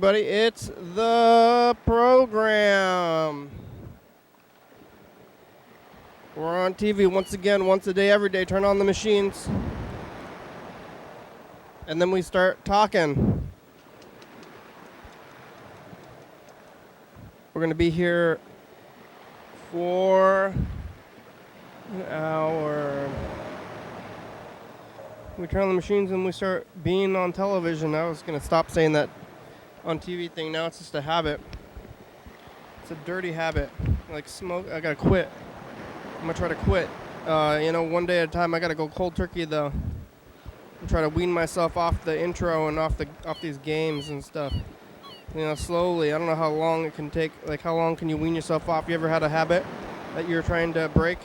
everybody. It's the program. We're on TV once again, once a day, every day. Turn on the machines. And then we start talking. We're going to be here for an hour. We turn on the machines and we start being on television. I was going to stop saying that on TV thing. Now it's just a habit. It's a dirty habit. Like smoke, I got to quit. I'm going to try to quit. One day at a time. I got to go cold turkey though. And try to wean myself off the intro and off these games and stuff. Slowly. I don't know how long it can take. Like, how long can you wean yourself off? You ever had a habit that you're trying to break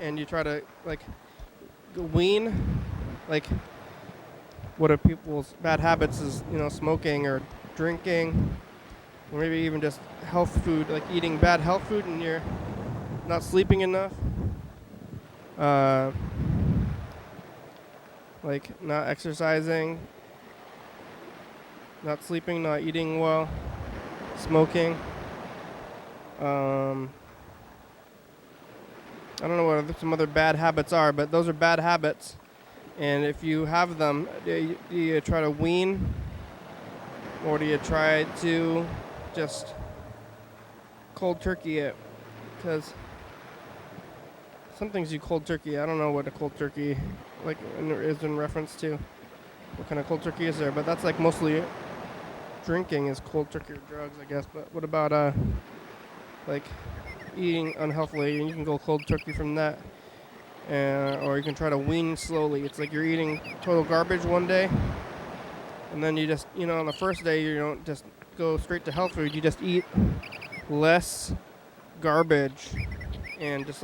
and you try to, wean? Like, what are people's bad habits is, smoking or drinking, or maybe even just health food, like eating bad health food and you're not sleeping enough. Like not exercising, not sleeping, not eating well, smoking. I don't know what some other bad habits are, but those are bad habits. And if you have them, do you try to wean? Or do you try to just cold turkey it? Because some things you cold turkey. I don't know what a cold turkey is in reference to. What kind of cold turkey is there? But that's like mostly drinking is cold turkey or drugs, I guess. But what about eating unhealthily? And you can go cold turkey from that. Or you can try to wean slowly. It's like you're eating total garbage one day, and then you just, on the first day you don't just go straight to health food. You just eat less garbage and just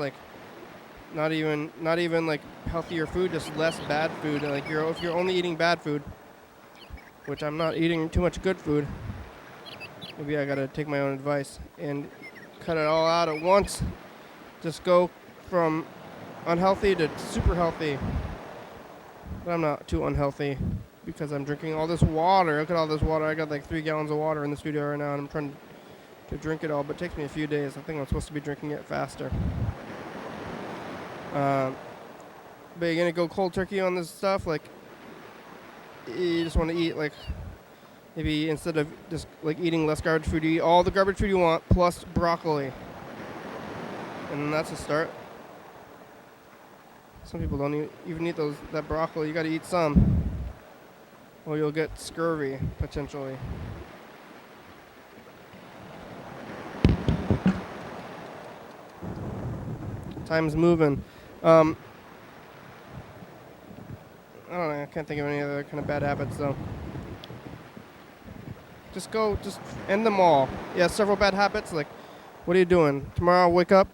not even like healthier food, just less bad food. And if you're only eating bad food, which I'm not eating too much good food, maybe I gotta take my own advice and cut it all out at once. Just go from unhealthy to super healthy. But I'm not too unhealthy because I'm drinking all this water. Look at all this water. I got 3 gallons of water in the studio right now, and I'm trying to drink it all, but it takes me a few days. I think I'm supposed to be drinking it faster. But you're going to go cold turkey on this stuff? You just want to eat, maybe instead of just, eating less garbage food, you eat all the garbage food you want, plus broccoli. And that's a start. Some people don't even eat that broccoli. You got to eat some, or you'll get scurvy potentially. Time's moving. I don't know. I can't think of any other kind of bad habits though. Just end them all. Yeah, several bad habits. What are you doing tomorrow? Wake up.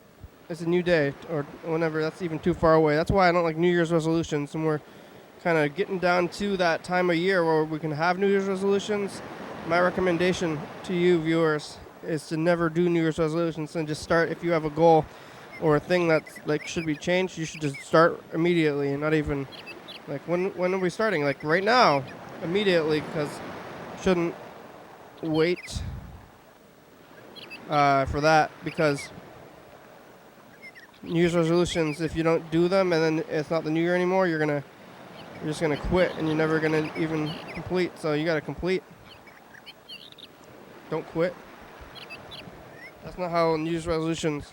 It's a new day, or whenever. That's even too far away. That's why I don't like New Year's resolutions, and we're kind of getting down to that time of year where we can have New Year's resolutions. My recommendation to you viewers is to never do New Year's resolutions and just start. If you have a goal or a thing that should be changed, you should just start immediately, and not even when are we starting? Right now, immediately, because shouldn't wait for that, because New Year's resolutions, if you don't do them and then it's not the new year anymore, you're just gonna quit and you're never gonna even complete. So you gotta complete. Don't quit. That's not how New Year's resolutions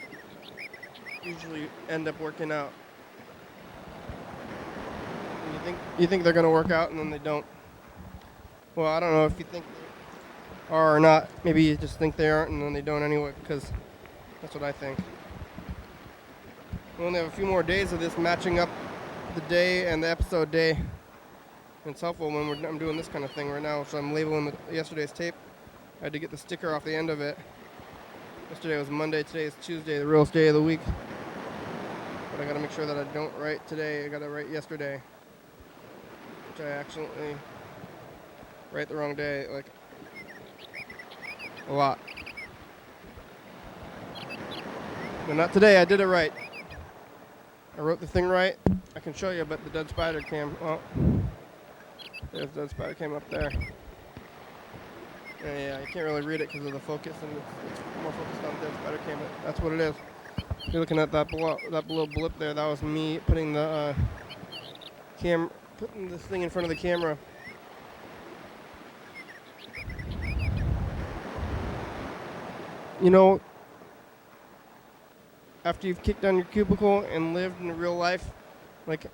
usually end up working out. You think they're gonna work out and then they don't. Well, I don't know if you think they are or not. Maybe you just think they aren't and then they don't anyway, because that's what I think. We only have a few more days of this matching up the day and the episode day. And it's helpful when I'm doing this kind of thing right now. So I'm labeling yesterday's tape. I had to get the sticker off the end of it. Yesterday was Monday, today is Tuesday, the realest day of the week. But I gotta make sure that I don't write today, I gotta write yesterday. Which I accidentally write the wrong day, a lot. But not today, I did it right. I wrote the thing right. I can show you, but the dead spider came. Oh, there's the dead spider came up there. Yeah, you can't really read it because of the focus, and it's more focused on this better camera. That's what it is. You're looking at that little blip there. That was me putting the putting this thing in front of the camera. You know, after you've kicked down your cubicle and lived in real life, like,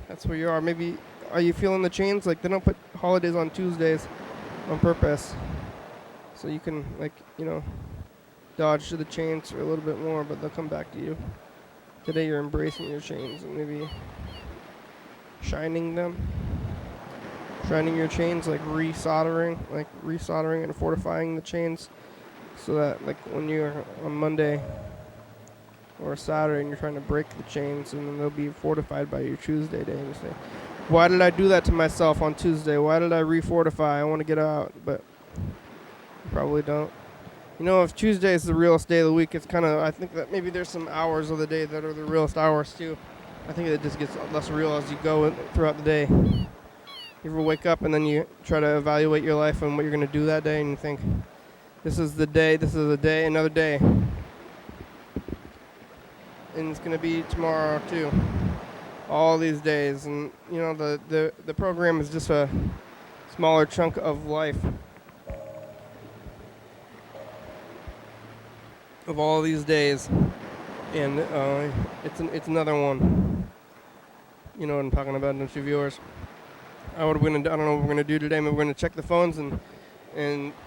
that's where you are. Maybe, are you feeling the chains? Like, they don't put holidays on Tuesdays on purpose. So you can, like, dodge to the chains for a little bit more, but they'll come back to you. Today you're embracing your chains and maybe shining them. Shining your chains, like resoldering and fortifying the chains so that, like, when you're on Monday or Saturday and you're trying to break the chains, and then they'll be fortified by your Tuesday day. And you say, why did I do that to myself on Tuesday? Why did I refortify? I want to get out, but you probably don't. If Tuesday is the realest day of the week, it's kind of, I think that maybe there's some hours of the day that are the realest hours too. I think it just gets less real as you go throughout the day. You ever wake up and then you try to evaluate your life and what you're going to do that day, and you think, this is the day, another day. And it's going to be tomorrow too. All these days. And, the program is just a smaller chunk of life. Of all these days. And it's another one. You know what I'm talking about, don't you, viewers? I don't know what we're going to do today. Maybe we're going to check the phones and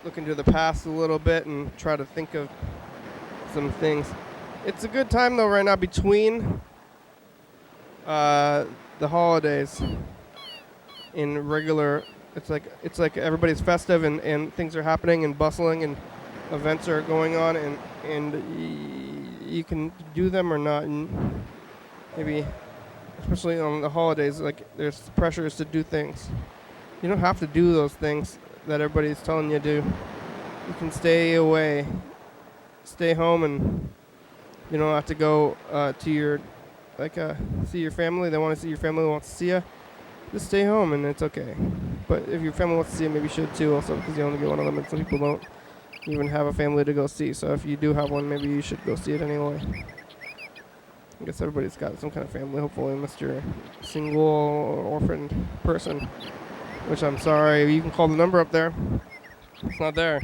look into the past a little bit and try to think of some things. It's a good time, though, right now between the holidays in regular. It's like everybody's festive and things are happening and bustling and events are going on, and you can do them or not. And maybe, especially on the holidays, like, there's pressures to do things. You don't have to do those things that everybody's telling you to do. You can stay away, stay home, and you don't have to go to your, see your family. They want to see your family, wants to see you. Just stay home, and it's okay. But if your family wants to see you, maybe you should too, also, because you only get one of them, and some people don't even have a family to go see. So if you do have one, maybe you should go see it anyway. I guess everybody's got some kind of family, hopefully, unless you're a single or orphaned person, which I'm sorry. You can call the number up there. It's not there.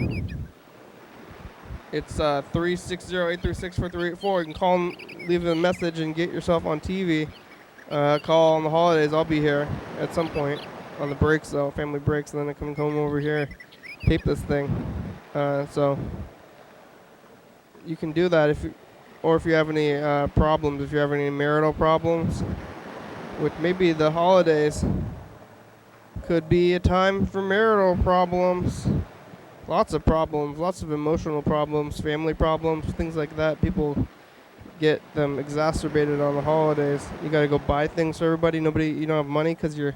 It's 360-836-4384. You can call and leave a message and get yourself on TV. Call on the holidays. I'll be here at some point on the breaks, though, family breaks, and then I come home over here, tape this thing. So you can do that if you have any problems, if you have any marital problems, with maybe the holidays could be a time for marital problems. Lots of problems, lots of emotional problems, family problems, things like that. People get them exacerbated on the holidays. You got to go buy things for everybody. You don't have money because you're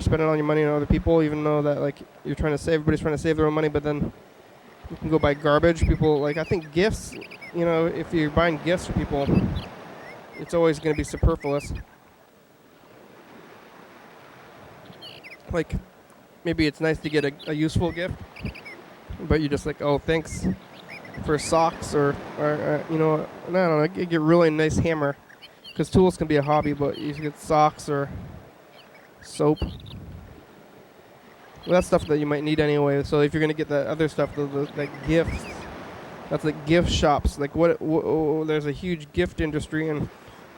spending all your money on other people, even though that, like, you're trying to save. Everybody's trying to save their own money, but then you can go buy garbage. People, like, I think gifts, if you're buying gifts for people, it's always going to be superfluous. Like, maybe it's nice to get a useful gift, but you're just like, oh, thanks for socks or I don't know, you get a really nice hammer, because tools can be a hobby, but you get socks or soap. Well, that's stuff that you might need anyway. So if you're going to get that other stuff, like gifts, that's like gift shops. Like there's a huge gift industry and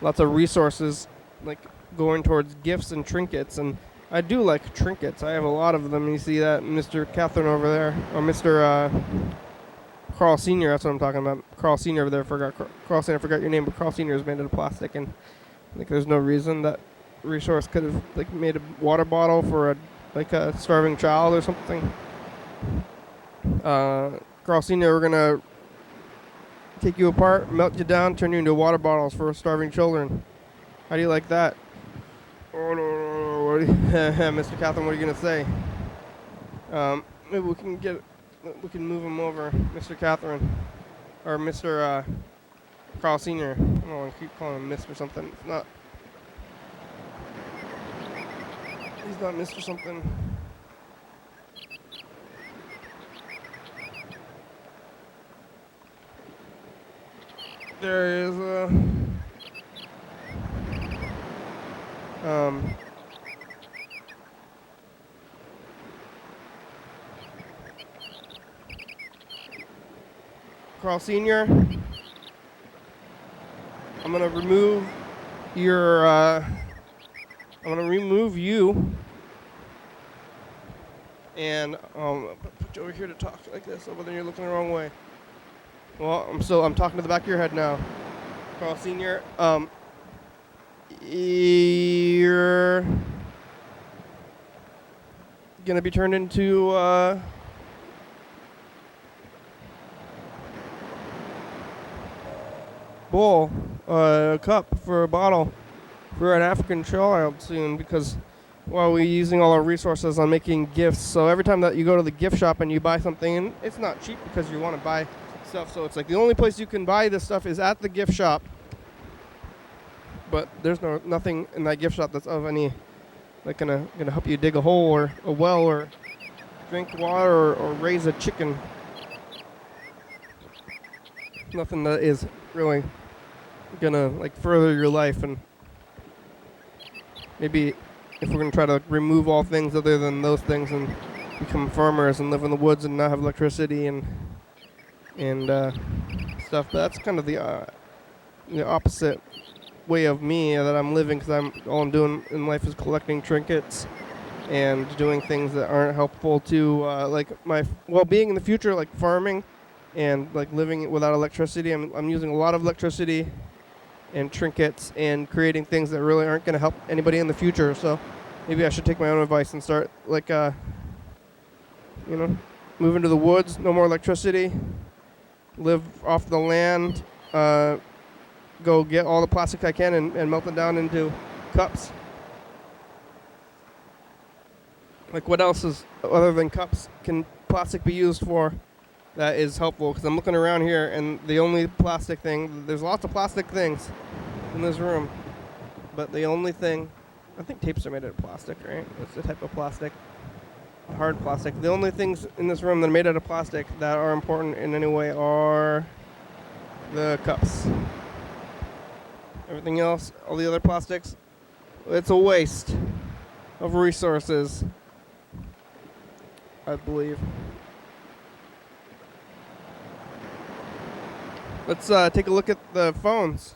lots of resources like going towards gifts and trinkets. And I do like trinkets. I have a lot of them. You see that Mr. Catherine over there, or Mr. Carl Sr., that's what I'm talking about. Carl Sr. over there, Carl Sr., I forgot your name, but Carl Sr. is made out of plastic, and like there's no reason that resource could have like made a water bottle for a starving child or something. Carl Sr., we're gonna take you apart, melt you down, turn you into water bottles for starving children. How do you like that? Oh, no. Mr. Catherine, what are you gonna say? Maybe we can move him over, Mr. Catherine, or Mr. Carl Sr. I don't want to keep calling him Mr. something. It's not. He's not Mr. something. there is a Carl Senior. I'm gonna remove your. I'm gonna remove you, and put you over here to talk like this. Over there, you're looking the wrong way. Well, I'm talking to the back of your head now, Carl Senior. You're gonna be turned into bowl, cup for a bottle for an African child soon, because we're using all our resources on making gifts. So every time that you go to the gift shop and you buy something, and it's not cheap because you want to buy stuff, so it's like the only place you can buy this stuff is at the gift shop. But there's nothing in that gift shop that's of any, like gonna help you dig a hole or a well or drink water or raise a chicken. Nothing that is really gonna like further your life. And maybe if we're gonna try to remove all things other than those things and become farmers and live in the woods and not have electricity and stuff, but that's kind of the opposite way of me that I'm living, because all I'm doing in life is collecting trinkets and doing things that aren't helpful to like my well-being in the future, like farming and like living without electricity. I'm using a lot of electricity and trinkets and creating things that really aren't going to help anybody in the future. So maybe I should take my own advice and start like move into the woods, no more electricity, live off the land, go get all the plastic I can and melt it down into cups. Like, what else is, other than cups, can plastic be used for that is helpful? Because I'm looking around here, and the only plastic thing, there's lots of plastic things in this room, but the only thing, I think tapes are made out of plastic, right? It's a type of plastic, hard plastic. The only things in this room that are made out of plastic that are important in any way are the cups. Everything else, all the other plastics, it's a waste of resources, I believe. Let's take a look at the phones.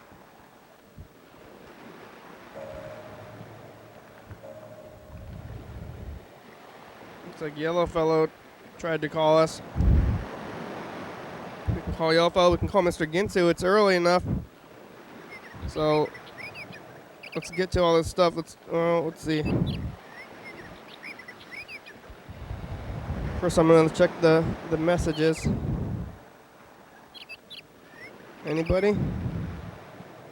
Looks like Yellow Fellow tried to call us. We can call Yellow Fellow, we can call Mr. Ginsu. It's early enough. So let's get to all this stuff. Let's see. First, I'm going to check the messages. Anybody?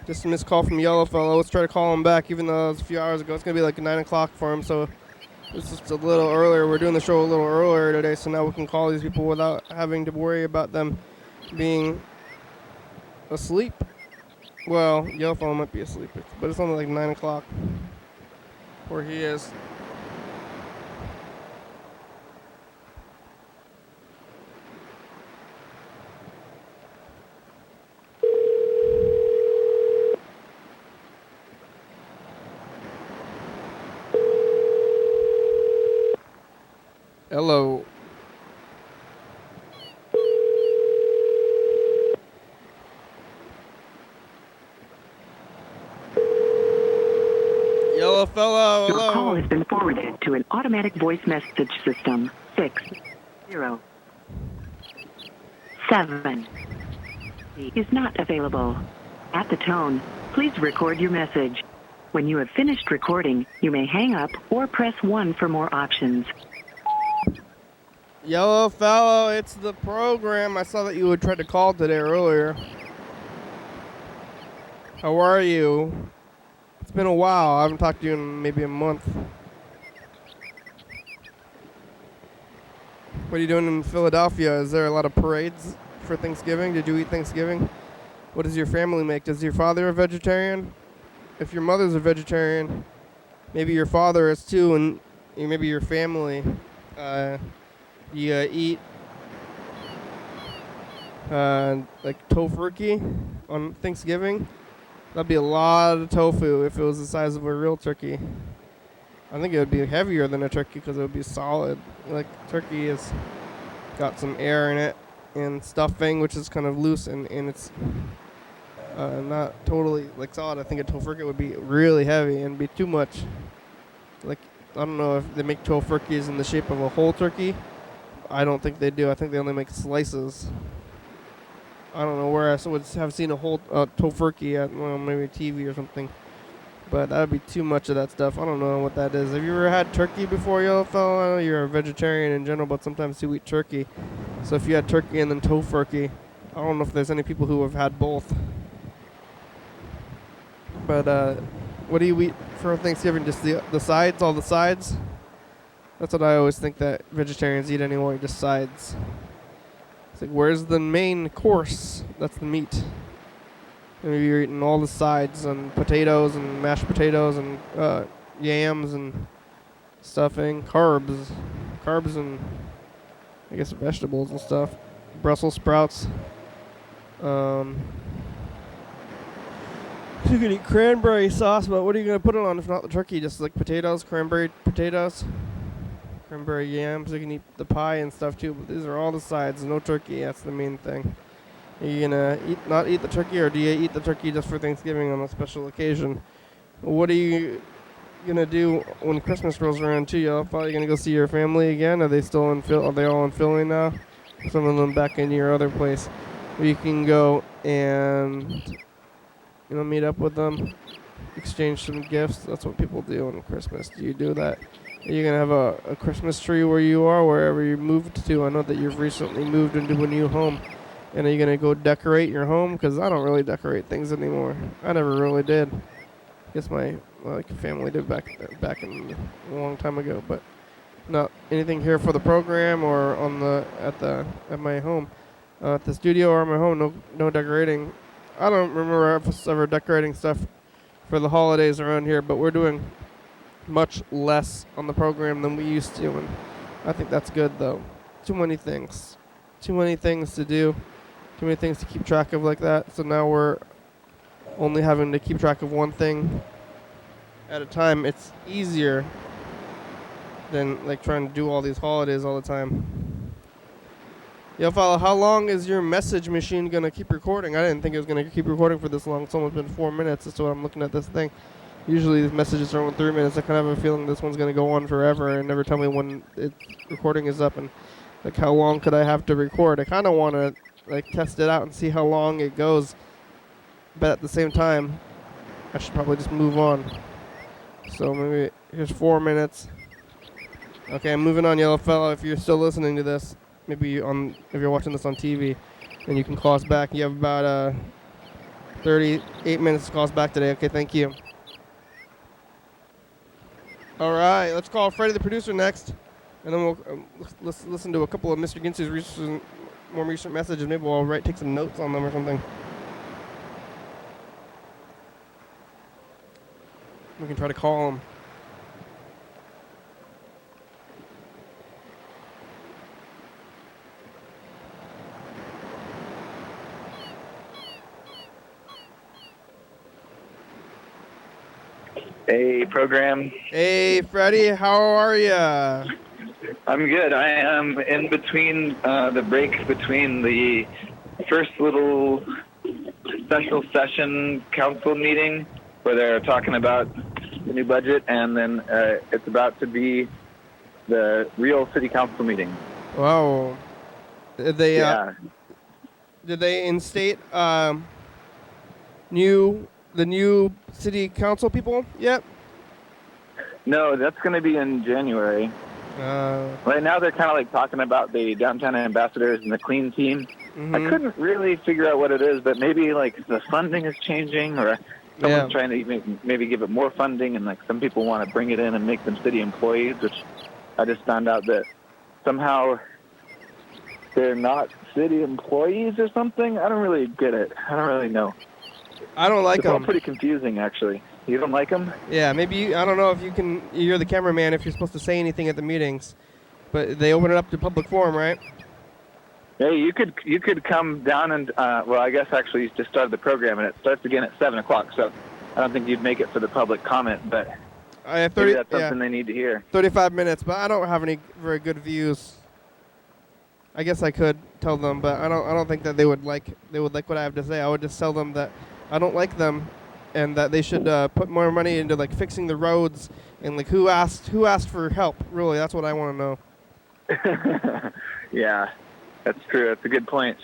Just a missed call from Yellow Fellow. Let's try to call him back, even though it was a few hours ago. It's going to be like 9 o'clock for him, so it's just a little earlier. We're doing the show a little earlier today, so now we can call these people without having to worry about them being asleep. Well, Yellow Fellow might be asleep, but it's only like 9 o'clock where he is. Hello. Yellow Fellow, hello. Your call has been forwarded to an automatic voice message system. 607 is not available. At the tone, please record your message. When you have finished recording, you may hang up or press 1 for more options. Yellow Fellow, it's the program. I saw that you had tried to call today earlier. How are you? It's been a while. I haven't talked to you in maybe a month. What are you doing in Philadelphia? Is there a lot of parades for Thanksgiving? Did you eat Thanksgiving? What does your family make? Is your father a vegetarian? If your mother's a vegetarian, maybe your father is too, and maybe your family, you eat like tofurkey on Thanksgiving. That'd be a lot of tofu if it was the size of a real turkey. I think it would be heavier than a turkey because it would be solid. Like turkey has got some air in it, and stuffing, which is kind of loose, and it's not totally like solid. I think a tofurkey would be really heavy and be too much. Like, I don't know if they make tofurkeys in the shape of a whole turkey. I don't think they do. I think they only make slices. I don't know where I would have seen a whole tofurkey at, well, maybe TV or something. But that would be too much of that stuff. I don't know what that is. Have you ever had turkey before, yellow fellow? I know you're a vegetarian in general, but sometimes you eat turkey. So if you had turkey and then tofurkey, I don't know if there's any people who have had both. But what do you eat for Thanksgiving? Just the sides, all the sides? That's what I always think that vegetarians eat anymore, just sides. It's like, where's the main course? That's the meat. Maybe you're eating all the sides and potatoes and mashed potatoes and yams and stuffing, carbs and I guess vegetables and stuff, Brussels sprouts. You can eat cranberry sauce, but what are you going to put it on if not the turkey? Just like potatoes, cranberry potatoes, cranberry yams. You can eat the pie and stuff too, but these are all the sides, no turkey. That's the main thing. Are you gonna not eat the turkey, or do you eat the turkey just for Thanksgiving on a special occasion? What are you gonna do when Christmas rolls around too? You're probably gonna go see your family again. Are they still in Are they all in Philly now? Some of them back in your other place, where you can go and meet up with them, exchange some gifts. That's what people do on Christmas. Do you do that? Are you gonna have a Christmas tree where you are, wherever you moved to? I know that you've recently moved into a new home. And are you going to go decorate your home? Because I don't really decorate things anymore. I never really did. I guess my family did back in a long time ago. But not anything here for the program or at my home. At the studio or my home, no decorating. I don't remember us ever decorating stuff for the holidays around here. But we're doing much less on the program than we used to. And I think that's good, though. Too many things to do. Too many things to keep track of like that. So now we're only having to keep track of one thing at a time. It's easier than like trying to do all these holidays all the time. Yo, fella, how long is your message machine going to keep recording? I didn't think it was going to keep recording for this long. It's almost been 4 minutes. That's what I'm looking at this thing. Usually these messages are on 3 minutes. I kind of have a feeling this one's going to go on forever and never tell me when recording is up and like how long could I have to record. I kind of want to like test it out and see how long it goes, but at the same time I should probably just move on. So maybe here's 4 minutes. Okay, I'm moving on, yellow fellow. If you're still listening to this, maybe if you're watching this on TV, then you can call us back. You have about 38 minutes to call us back today. Okay, thank you. All right, let's call Freddie the producer next, and then we'll listen to a couple of Mr. Gincy's more recent messages. Maybe we'll take some notes on them or something. We can try to call him. Hey, program. Hey, Freddie, how are ya? I'm good. I am in between the break between the first little special session council meeting where they're talking about the new budget, and then it's about to be the real city council meeting. Wow. Did they instate the new city council people yet? No, that's going to be in January. Right now they're kind of like talking about the downtown ambassadors and the clean team. Mm-hmm. I couldn't really figure out what it is, but maybe like the funding is changing, or someone's trying to maybe give it more funding, and like some people want to bring it in and make them city employees, which I just found out that somehow they're not city employees or something. I don't really get it. I don't really know. I don't like them. It's all pretty confusing, actually. You don't like them? Yeah, maybe I don't know if you're the cameraman if you're supposed to say anything at the meetings, but they open it up to public forum, right? Hey, you could come down and well, I guess actually you just started the program and it starts again at 7:00. So I don't think you'd make it for the public comment, but I have maybe that's something they need to hear. 35 minutes, but I don't have any very good views. I guess I could tell them, but I don't think that they would like what I have to say. I would just tell them that I don't like them, and that they should put more money into like fixing the roads and like who asked for help. Really, that's what I want to know. Yeah, that's true. That's a good point.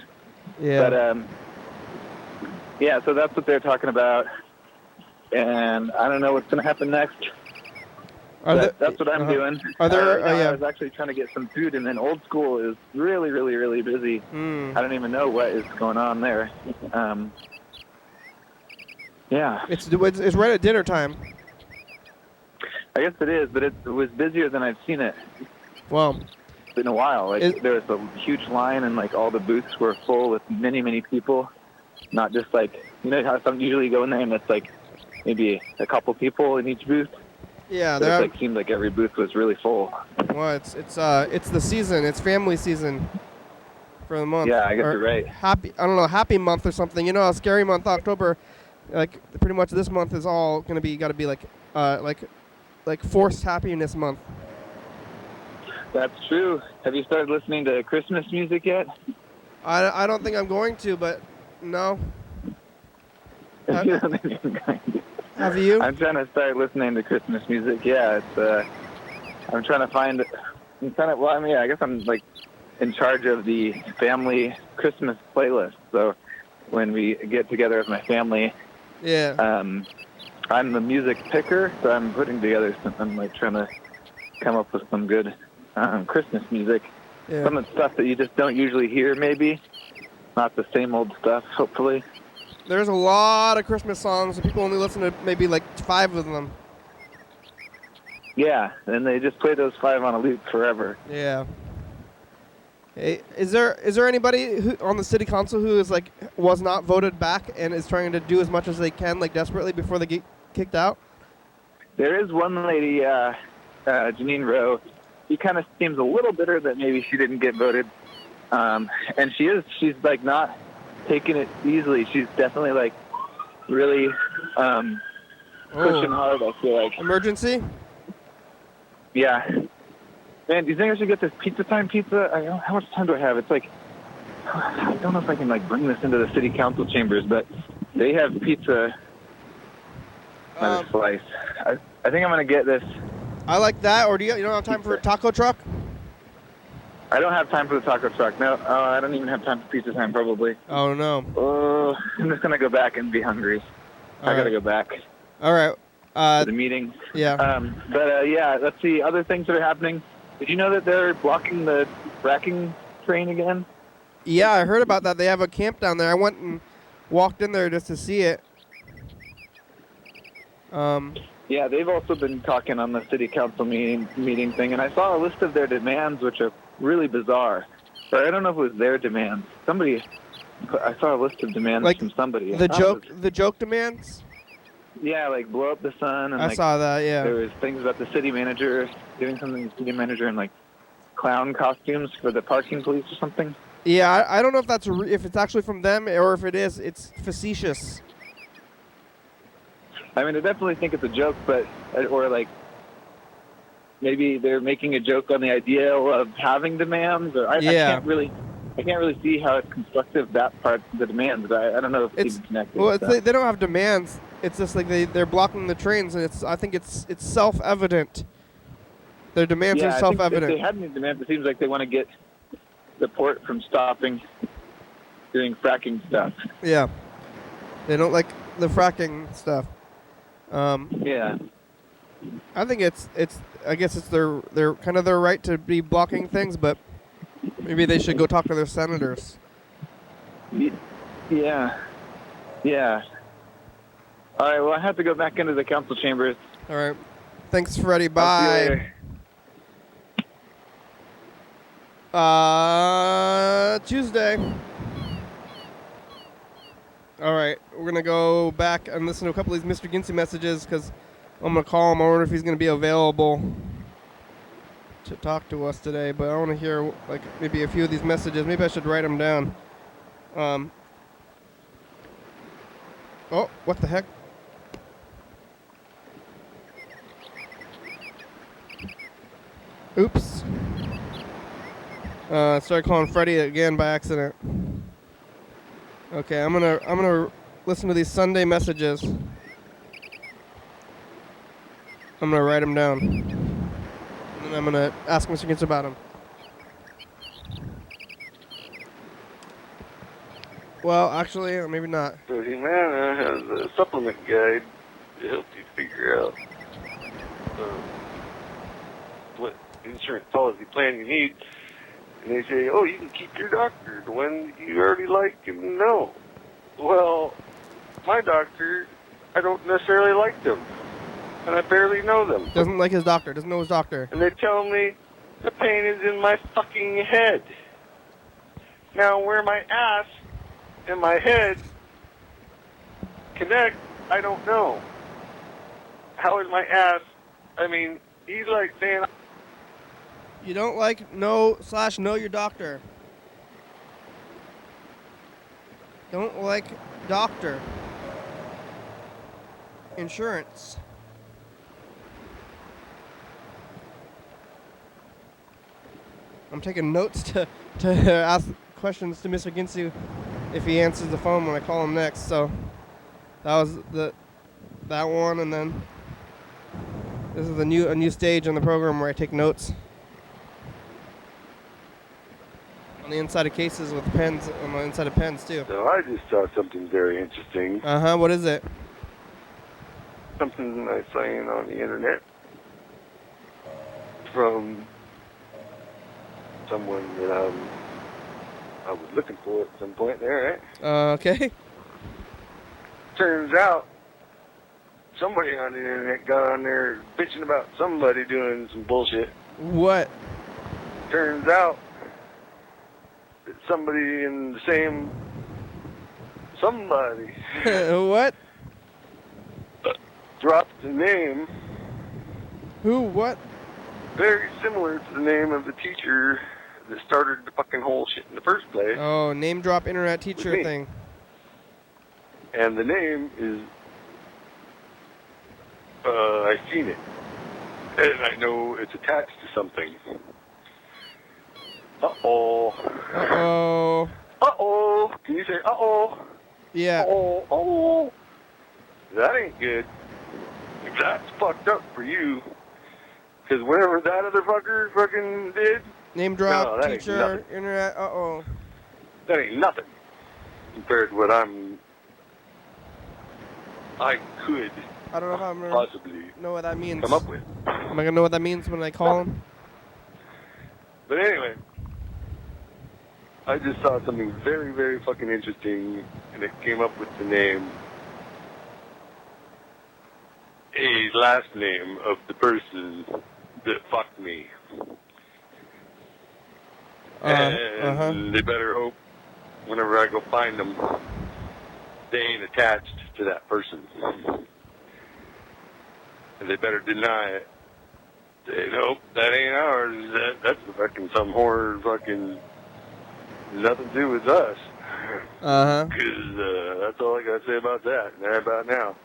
Yeah. But yeah, so that's what they're talking about, and I don't know what's going to happen next. That's what I'm doing. Are there? I was actually trying to get some food, and then Old School is really, really, really busy. I don't even know what is going on there. Yeah. It's right at dinner time. I guess it is, but it was busier than I've seen it. Well, in a while. Like there was a huge line, and like all the booths were full with many, many people. Not just like, you know how some usually go in there and it's like maybe a couple people in each booth. Yeah, it seemed like every booth was really full. Well, it's the season. It's family season for the month. Yeah, I guess you're right. Happy month or something. You know, a scary month, October. Like pretty much this month is all gonna be gotta be like forced happiness month. That's true. Have you started listening to Christmas music yet? I don't think I'm going to, but no. Have you? I'm trying to start listening to Christmas music. Yeah, it's. I'm trying to find. Well, I mean, I guess I'm like in charge of the family Christmas playlist. So when we get together as my family, I'm the music picker. So I'm putting together I'm like trying to come up with some good Christmas music. Yeah. Some of the stuff that you just don't usually hear, maybe. Not the same old stuff, hopefully. There's a lot of Christmas songs, and people only listen to maybe like 5 of them. Yeah, and they just play those 5 on a loop forever. Yeah. Hey, is there anybody on the city council who is like was not voted back and is trying to do as much as they can, like desperately, before they get kicked out? There is one lady, Janine Rowe. She kind of seems a little bitter that maybe she didn't get voted, and she's like not taking it easily. She's definitely like really pushing hard, I feel like. Emergency? Yeah. Man, do you think I should get this pizza time pizza? How much time do I have? It's like, I don't know if I can like bring this into the city council chambers, but they have pizza at a slice. I think I'm going to get this. I like that. Or you don't have time for a taco truck? I don't have time for the taco truck. No, I don't even have time for pizza time, probably. Oh, no. I'm just going to go back and be hungry. I got to go back. All right. To the meeting. Yeah. Yeah, let's see. Other things that are happening. Did you know that they're blocking the fracking train again? Yeah, I heard about that. They have a camp down there. I went and walked in there just to see it. Yeah, they've also been talking on the city council meeting thing, and I saw a list of their demands, which are really bizarre. But I don't know if it was their demands. I saw a list of demands from somebody. The joke demands? Yeah, like blow up the sun. And I saw that, yeah. There was things about the city manager, doing something to the city manager in like clown costumes for the parking police or something. Yeah, I don't know if if it's actually from them or if it's facetious. I mean, I definitely think it's a joke, or like maybe they're making a joke on the idea of having demands. Or I can't really see how it's constructive, that part of the demands. But I don't know if it's connected. Well, they don't have demands. It's just like they're blocking the trains, and I think it's self-evident. Their demands are self-evident. If they had any demands, it seems like they want to get the port from stopping doing fracking stuff. Yeah, they don't like the fracking stuff. Yeah, I think I guess it's their kind of their right to be blocking things, but maybe they should go talk to their senators. Yeah. All right, well, I have to go back into the council chambers. All right. Thanks, Freddie. Bye. Tuesday. All right, we're going to go back and listen to a couple of these Mr. Ginsey messages because I'm going to call him. I wonder if he's going to be available. to talk to us today, but I want to hear like maybe a few of these messages. Maybe I should write them down. Oh, what the heck? Oops. Started calling Freddie again by accident. Okay, I'm gonna listen to these Sunday messages. I'm gonna write them down, and then I'm gonna ask Mr. Gintz about them. Well, actually, maybe not. So Humana has a supplement guide to help you figure out what insurance policy plan you need. And they say, oh, you can keep your doctor, the one you already like and know. Well, my doctor, I don't necessarily like them. And I barely know them. Doesn't like his doctor, doesn't know his doctor. And they tell me the pain is in my fucking head. Now, where my ass and my head connect, I don't know. How is my ass? I mean, he's like saying... You don't like know your doctor. Don't like doctor. Insurance. I'm taking notes to ask questions to Mr. Ginsu if he answers the phone when I call him next. So that was that one, and then this is a new stage on the program where I take notes on the inside of cases with pens, on the inside of pens too. So I just saw something very interesting. What is it? Something I seen on the internet from someone that I was looking for at some point there, right? Okay. Turns out somebody on the internet got on there bitching about somebody doing some bullshit. What? Turns out that somebody in the same somebody What? dropped the name. Who? What? Very similar to the name of the teacher that started the fucking whole shit in the first place. Oh, name drop internet teacher thing. And the name is, I've seen it. And I know it's attached to something. Uh-oh. Uh-oh. Uh-oh. Can you say uh-oh? Yeah. Uh-oh. Uh-oh. That ain't good. That's fucked up for you. Because whatever that other fucker fucking did... Name drop, no, that teacher, ain't internet, uh-oh. That ain't nothing compared to what I could I don't know if I'm gonna possibly know what that means. come up with. Am I gonna know what that means when I call him? But anyway, I just saw something very, very fucking interesting, and it came up with the name, a last name of the person that fucked me. And they better hope whenever I go find them, they ain't attached to that person. And they better deny it. Say, nope, that ain't ours. That's fucking some horror fucking nothing to do with us. Because that's all I got to say about that. Right about now.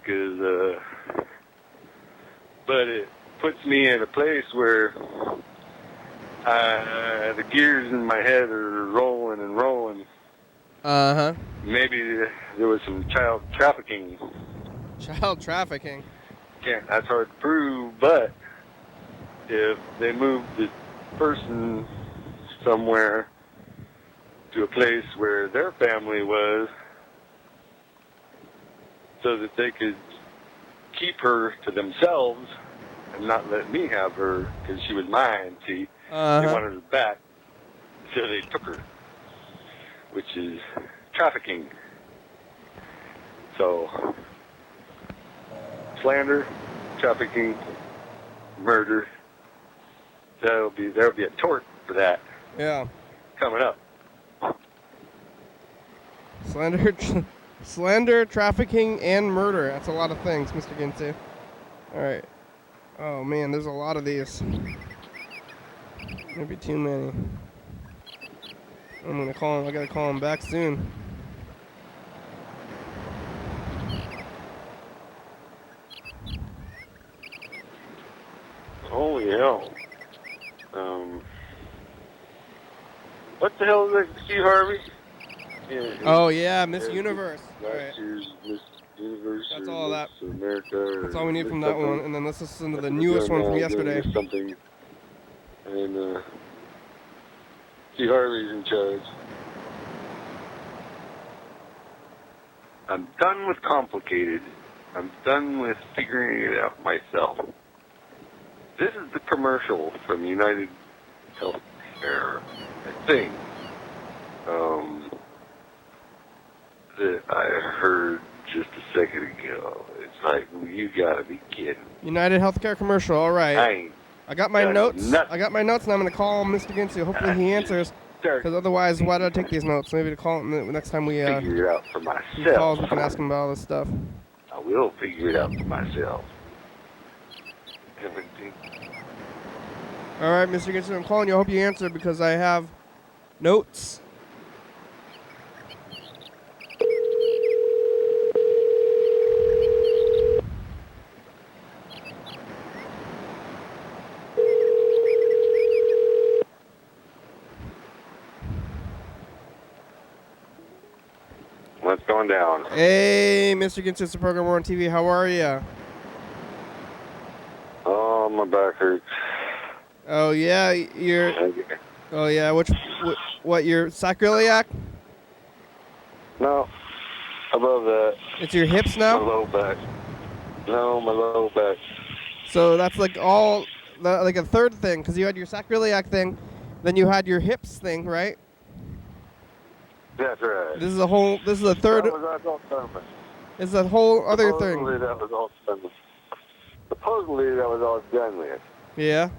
Because, but it puts me in a place where the gears in my head are rolling and rolling. Maybe there was some child trafficking. Child trafficking? That's hard to prove, but if they moved the person somewhere to a place where their family was so that they could keep her to themselves and not let me have her because she was mine, see? They wanted her back, so they took her, which is trafficking. So, slander, trafficking, murder. There'll be a tort for that. Yeah. Coming up. Slander, trafficking, and murder. That's a lot of things, Mr. Ginsu. All right. Oh, man, there's a lot of these. Maybe too many. I'm going to call him. I got to call him back soon. Holy hell. What the hell is that, Steve Harvey? Yeah, oh, yeah, Miss Universe. Last Right. year's Miss Universe. That's or all Miss that. America. That's all we need Miss from that something. one. And then let's listen to That's the what newest we're one from doing now, yesterday. Miss something. And Steve Harvey's in charge. I'm done with complicated. I'm done with figuring it out myself. This is the commercial from United Healthcare, I think, that I heard just a second ago. It's like, well, you gotta be kidding. United Healthcare commercial. All right. I got my notes. I got my notes, and I'm going to call Mr. Ginsu. Hopefully he answers. Because otherwise, why did I take these notes? Maybe to call him the next time we figure it out for myself. he calls, we can ask him about all this stuff. I will figure it out for myself. All right, Mr. Ginsu, I'm calling you. I hope you answer because I have notes. What's going down? Hey, Mr. Ginsu, it's the program we're on TV. How are you? Oh, my back hurts. Oh, yeah, you're... Oh, yeah, what, you're sacroiliac? No, above that. It's your hips now? My low back. No, my low back. So that's like like a third thing, because you had your sacroiliac thing, then you had your hips thing, right? That's right. This is a third... That was all done. This is a whole other Supposedly thing. that was all done. Supposedly that was all done with. Yeah?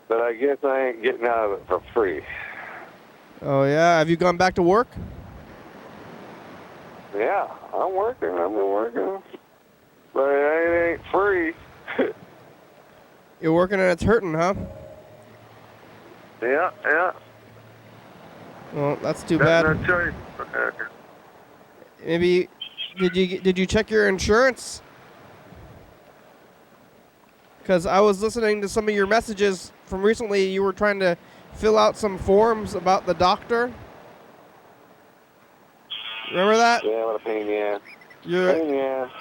But I guess I ain't getting out of it for free. Oh, yeah? Have you gone back to work? Yeah, I'm working. I've been working. But it ain't free. You're working and it's hurting, huh? Yeah. Well, that's too bad. That's no choice. Maybe did you check your insurance? Because I was listening to some of your messages from recently. You were trying to fill out some forms about the doctor. Remember that? Yeah, what a pain in the ass. Pain in the ass.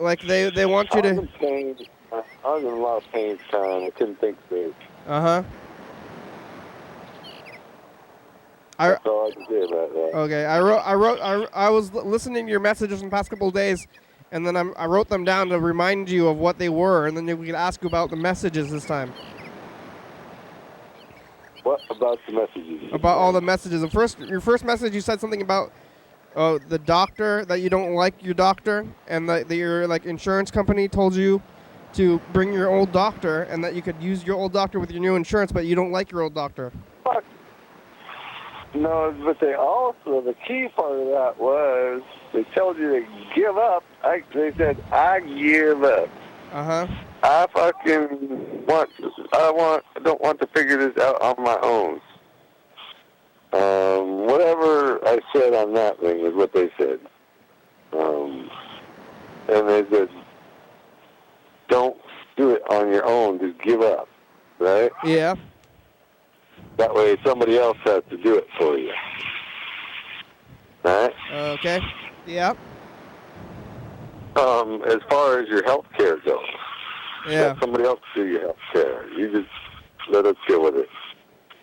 Like they want you to. I was in pain. I was in a lot of pain time. I couldn't think straight. Uh-huh. That's all I can say about that. Okay, I was listening to your messages in the past couple of days, and then I wrote them down to remind you of what they were, and then we could ask you about the messages this time. What about the messages? About all the messages. Your first message, you said something about the doctor, that you don't like your doctor, and that your insurance company told you to bring your old doctor, and that you could use your old doctor with your new insurance, but you don't like your old doctor. Fuck. No, but the key part of that was they told you to give up. They said, I give up. Uh-huh. I don't want to figure this out on my own. Whatever I said on that thing is what they said. And they said, don't do it on your own, just give up, right? Yeah. That way somebody else has to do it for you. Right? Okay. Yeah. As far as your health care goes, yeah. Let somebody else do your health care. You just let us deal with it.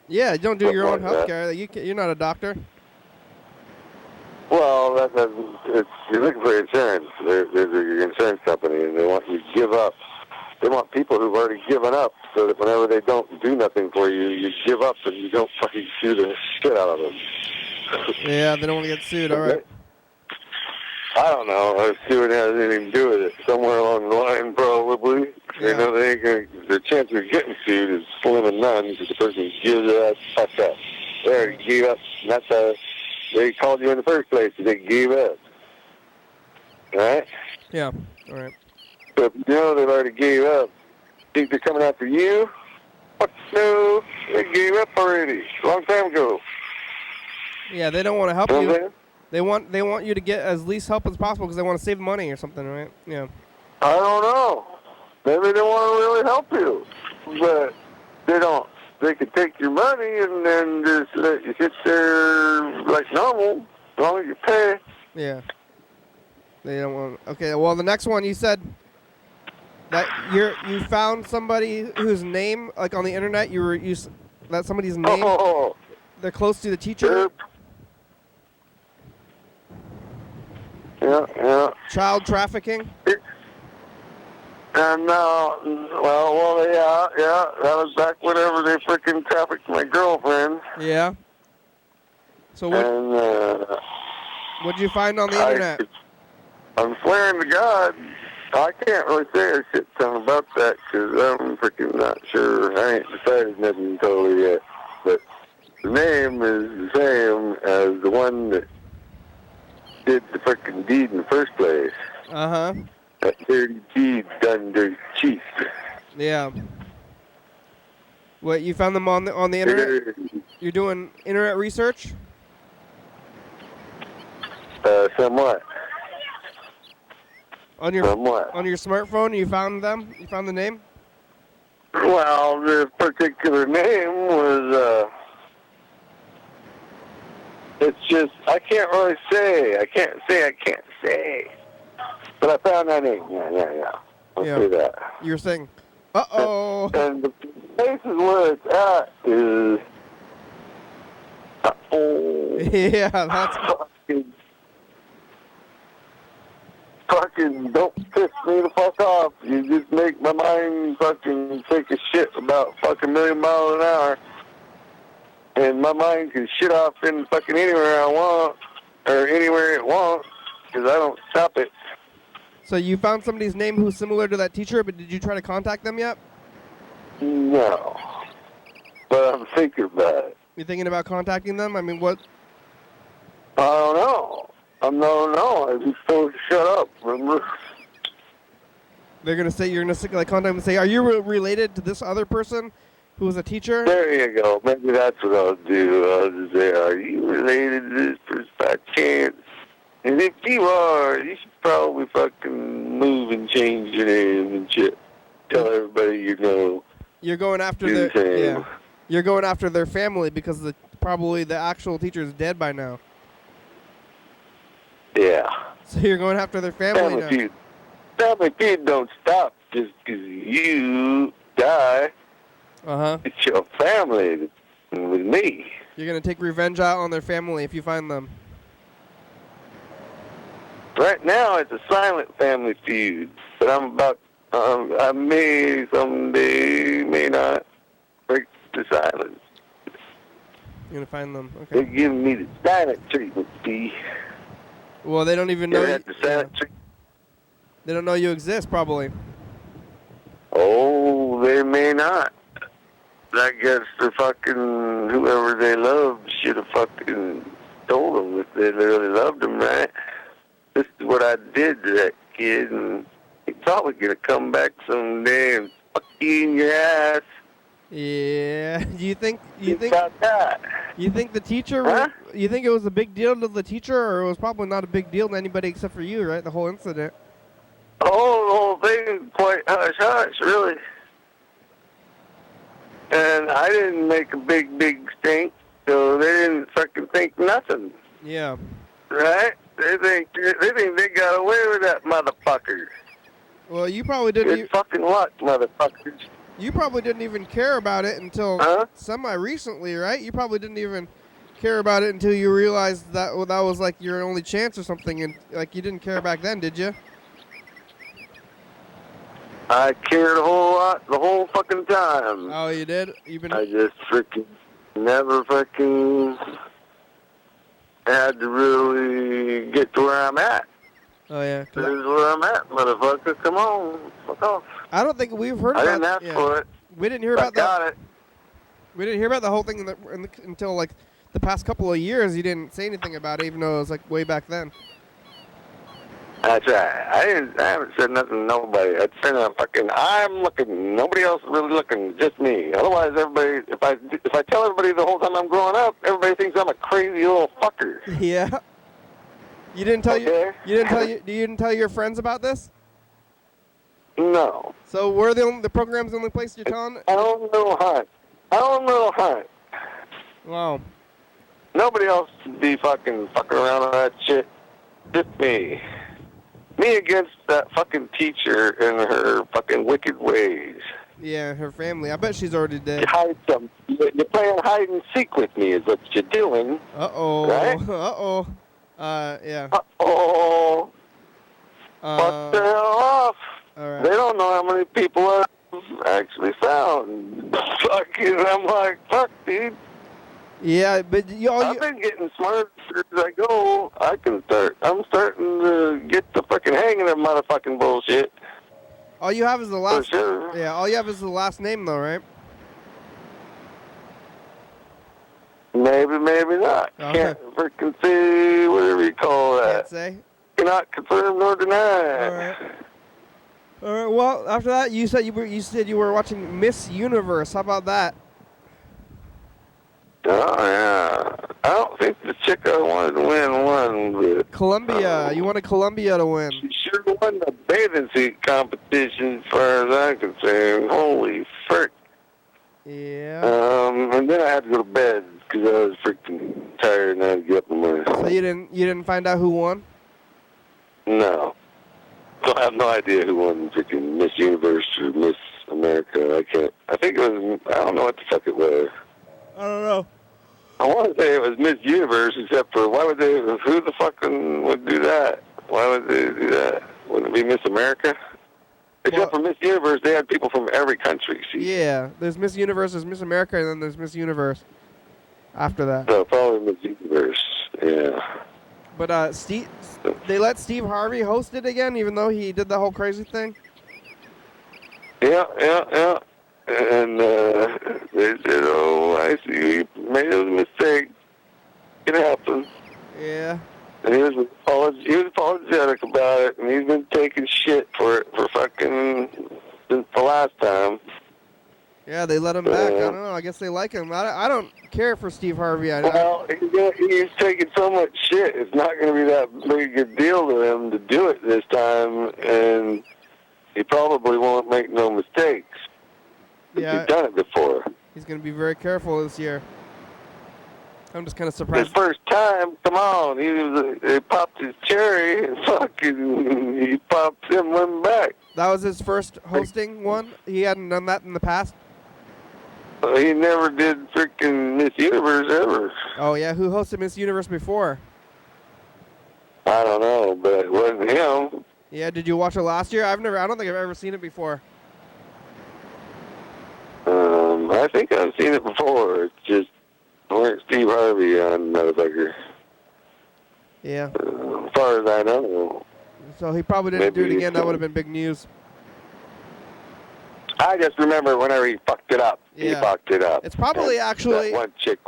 Yeah, you don't do your own like health care. You're not a doctor. Well, you're looking for insurance. There's your insurance company, and they want you to give up. They want people who've already given up, so that whenever they don't do nothing for you, you give up and you don't fucking sue the shit out of them. Yeah, they don't want to get sued. All right. I don't know if suing has anything to do with it. Somewhere along the line, probably. Yeah. You know, the chance of getting sued is slim and none because the person gives their ass fucked up. They already gave up, and that's how they called you in the first place. They gave up. All right? Yeah. All right. So if you know they've already gave up, Think they're coming after you? Fuck no. They gave up already. A long time ago. Yeah, they don't want to help You know you. what I'm saying? They want you to get as least help as possible because they want to save money or something, right? Yeah. I don't know. Maybe they want to really help you, but they don't. They could take your money and then just let you sit there like normal, as long as you pay. Yeah. They don't want. Okay. Well, the next one you said that you found somebody whose name, like on the internet, that somebody's name. Oh, They're close to the teacher. Yeah. Child trafficking. And yeah, that was back whenever they freaking trafficked my girlfriend. Yeah. So what'd you find on the internet? I'm swearing to God, I can't really say a shit ton about that because I'm freaking not sure. I ain't decided nothing totally yet. But the name is the same as the one that did the freaking deed in the first place. Uh-huh. That dirty deed done dirty cheap. Yeah. What, you found them on the internet? You're doing internet research? Somewhat. On your Somewhat. On your smartphone, you found them? You found the name? Well, this particular name was, it's just, I can't really say. I can't say. But I found that name. Yeah. Let's say that. You're saying, uh-oh. And the places where it's at is, Yeah, that's... Fucking don't piss me the fuck off. You just make my mind fucking take a shit about fucking 1,000,000 miles an hour. And my mind can shit off in fucking anywhere I want, or anywhere it wants, because I don't stop it. So you found somebody's name who's similar to that teacher, but did you try to contact them yet? No. But I'm thinking about it. You thinking about contacting them? I mean, what? I don't know. I just told to shut up, remember? They're going to say, you're going to contact them and say, are you related to this other person who was a teacher? There you go. Maybe that's what I'll do. I'll just say, are you related to this person by chance? And if you are, you should probably fucking move and change your name and shit. Tell everybody you know. You're going after You're going after their family because probably the actual teacher is dead by now. Yeah. So you're going after their family now. Family feud don't stop just because you die. Uh-huh. It's your family with me. You're going to take revenge out on their family if you find them. Right now, it's a silent family feud. But I may someday, may not, break the silence. You're going to find them. Okay. They're giving me the silent treatment, see? Well, they don't even know you. They don't know you exist, probably. Oh, they may not. I guess the fucking whoever they love should have fucking told them if they really loved them, right? This is what I did to that kid, and he's probably gonna come back someday and fuck you in your ass. Yeah. Do you think about that? You think the teacher? Huh? You think it was a big deal to the teacher, or it was probably not a big deal to anybody except for you, right? The whole incident. Oh, the whole thing is quite hush, really. And I didn't make a big stink, so they didn't fucking think nothing. Yeah. Right? They think they got away with that, motherfuckers. Well, you probably didn't. Good fucking luck, motherfuckers. You probably didn't even care about it until semi-recently, right? You probably didn't even care about it until you realized that that was like your only chance or something, and like you didn't care back then, did you? I cared a whole lot the whole fucking time. Oh, you did? I just freaking never fucking had to really get to where I'm at. Oh, yeah. This is where I'm at, motherfucker. Come on. Fuck off. I don't think we've heard about it. I didn't ask for it. We didn't hear about that. I got it. We didn't hear about the whole thing until, like, the past couple of years. You didn't say anything about it, even though it was, like, way back then. That's right. I haven't said nothing to nobody. I'd say I'm looking. Nobody else is really looking. Just me. Otherwise, everybody. If I tell everybody the whole time I'm growing up, everybody thinks I'm a crazy little fucker. Yeah. You didn't tell you didn't tell your friends about this? No. So the program's the only place you're telling? I don't know Hunt. Wow. Nobody else would be fucking around on that shit. Just me. Me against that fucking teacher and her fucking wicked ways. Yeah, her family. I bet she's already dead. You're playing hide and seek with me is what you're doing. Uh-oh. Right? Uh-oh. Yeah. Uh-oh. Fuck the hell off. All right. They don't know how many people I've actually found. Fucking, I'm like, fuck, dude. Yeah, but I've been getting smarter as I go. I'm starting to get the fucking hang of that motherfucking bullshit. All you have is the last. For sure. Yeah, all you have is the last name, though, right? Maybe, maybe not. Okay. Can't freaking say whatever you call that. Can't say. Cannot confirm nor deny. All right. All right. Well, after that, you said you were watching Miss Universe. How about that? Oh yeah. I don't think the chick I wanted to win won, but Columbia. You wanted Columbia to win. She sure won the bathing suit competition, as far as I'm concerned. Holy frick. Yeah. And then I had to go to bed because I was freaking tired and I had to get up in the morning. So you didn't find out who won? No. So I have no idea who won freaking Miss Universe or Miss America. I think it was, I don't know what the fuck it was. I don't know. I want to say it was Miss Universe, except for who the fucking would do that? Why would they do that? Wouldn't it be Miss America? Except for Miss Universe, they had people from every country, see? Yeah, there's Miss Universe, there's Miss America, and then there's Miss Universe after that. So probably Miss Universe, yeah. But they let Steve Harvey host it again, even though he did the whole crazy thing? Yeah. And they said, oh, I see, you made a mistake. It happened. Yeah. And he was apologetic about it, and he's been taking shit for it for fucking since the last time. Yeah, they let him back. I don't know. I guess they like him. I don't care for Steve Harvey. He's taking so much shit. It's not going to be that big a deal to him to do it this time, and he probably won't make no mistakes. Yeah. He's done it before. He's going to be very careful this year. I'm just kind of surprised. His first time, come on, he popped his cherry and fucking he popped him one back. That was his first hosting one? He hadn't done that in the past? He never did freaking Miss Universe ever. Oh, yeah? Who hosted Miss Universe before? I don't know, but it wasn't him. Yeah, did you watch it last year? I don't think I've ever seen it before. I think I've seen it before. It's just weren't Steve Harvey on motherfucker. Yeah. As far as I know. So he probably didn't do it again. That would have been big news. I just remember whenever he fucked it up. Yeah. He fucked it up. It's probably actually... That one chick...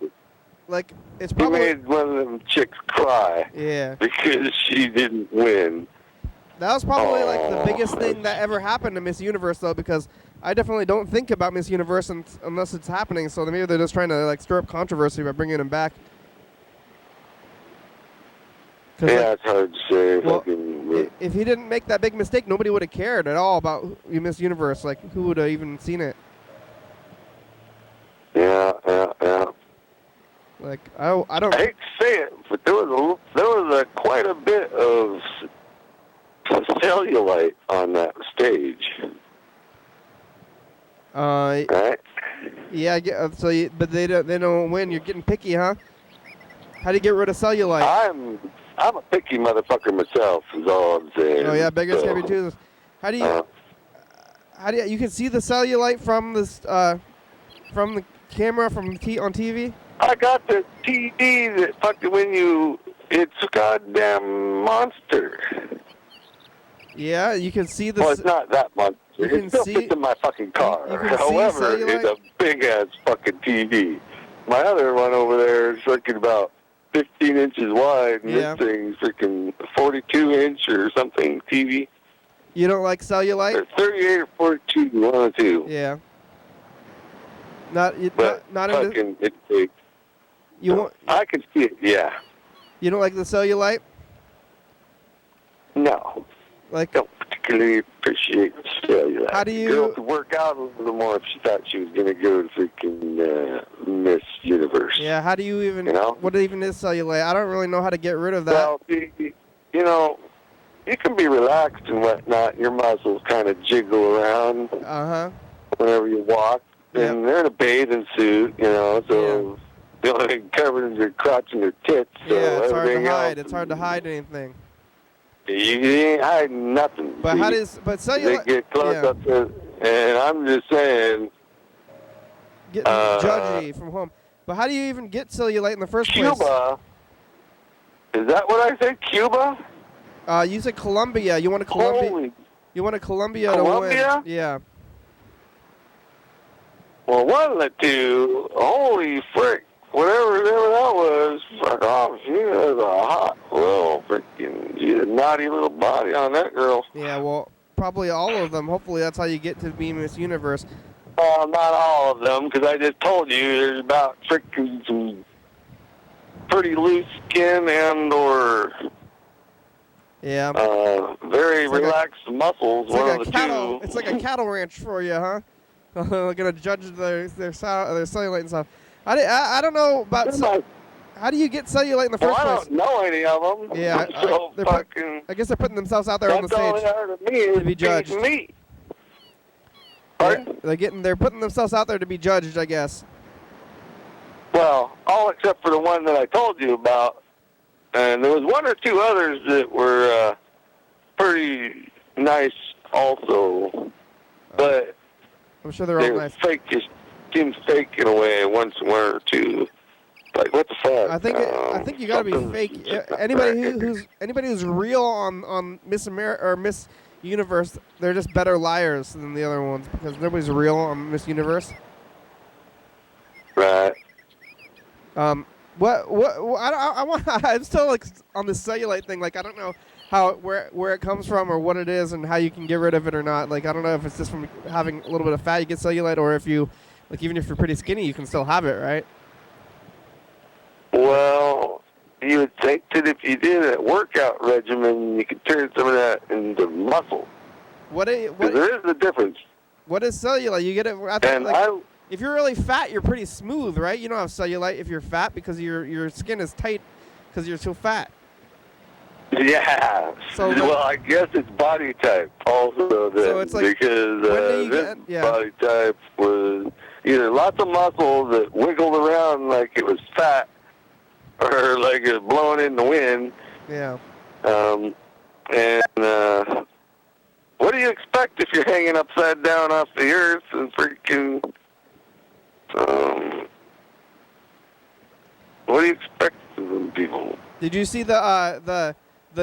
it's probably... He made one of them chicks cry. Yeah. Because she didn't win. That was probably the biggest thing that ever happened to Miss Universe, though, because I definitely don't think about Miss Universe unless it's happening. So maybe they're just trying to stir up controversy by bringing him back. Yeah, it's hard to say. Well, if he didn't make that big mistake, nobody would have cared at all about Miss Universe. Who would have even seen it? Yeah. I don't. I hate to say it, but there was quite a bit of cellulite on that stage. Right? Yeah. But they don't win. You're getting picky, huh? How do you get rid of cellulite? I'm a picky motherfucker myself. Is all I'm saying. Oh yeah, beggars can't be choosers. How do you? You can see the cellulite from this from the camera on TV? I got the TV that fucking it's a goddamn monster. Yeah, you can see the... Well, it's not that monster. It still fits in my fucking car. However, it's a big-ass fucking TV. My other one over there is fucking about 15 inches wide, and Yeah. this thing's freaking 42-inch or something TV. You don't like cellulite? Or 38 or 42, one of the two. Yeah. Not But not into. fucking, it's big. You want? I can see it, yeah. You don't like the cellulite? No. Like, Don't particularly appreciate cellulite. How do you- The girl could work out a little more if she thought she was going to go to freaking Miss Universe. yeah. How do you even? You know? What even is cellulite? I don't really know how to get rid of that. Well, you know, you can be relaxed and whatnot. Your muscles kind of jiggle around whenever you walk. Yeah. And they're in a bathing suit, you know, so the only thing covered is your crotch and your tits. So Yeah, it's hard to everything hide. else, It's hard to hide anything. You ain't hiding nothing. But See, how does? But they cellulite. get close Yeah. up to, and I'm just saying, Getting judgy from home. But how do you even get cellulite in the first place? Cuba. Is that what I said? Cuba? You said Colombia. You want a Colombia? Holy. You want a Colombia to Colombia? win? Yeah. Well, one of the two, holy frick, whatever that was, fuck off. She was a hot little freaking, she had a naughty little body on that girl. Yeah. Well, probably all of them. Hopefully, that's how you get to be Miss Universe. Not all of them, because I just told you there's about freaking some pretty loose skin and or Yeah. very It's like relaxed muscles. It's One like of a the cattle. two. It's like a cattle ranch for you, huh? Gonna judge their cellulite and stuff. I don't know about. How do you get cellulite in the Well, first I place? don't know any of them. Yeah, So they're fucking. I guess they're putting themselves out there on the That's all stage they are to me is to be judged. Me. Yeah, Pardon? they're putting themselves out there to be judged, I guess. Well, all except for the one that I told you about, and there was one or two others that were pretty nice also, but I'm sure they're they all were nice. fake. Just seems fake in a way. One or two. Like what the fuck? I think you gotta be fake. Anybody who's real on Miss America or Miss Universe, they're just better liars than the other ones because nobody's real on Miss Universe. Right. What I want. I'm still like on the cellulite thing. Like I don't know where it comes from or what it is and how you can get rid of it or not. Like I don't know if it's just from having a little bit of fat you get cellulite, or if you like even if you're pretty skinny you can still have it, right? Well, you would think that if you did a workout regimen, you could turn some of that into muscle. What there is a difference. What is cellulite? You get it. I think if you're really fat, you're pretty smooth, right? You don't have cellulite if you're fat because your skin is tight because you're so fat. Yeah. So well, I guess it's body type also then, so it's like, because this body type was either lots of muscles that wiggled around like it was fat or like it was blowing in the wind. Yeah. What do you expect if you're hanging upside down off the earth and freaking... what do you expect of them people? Did you see the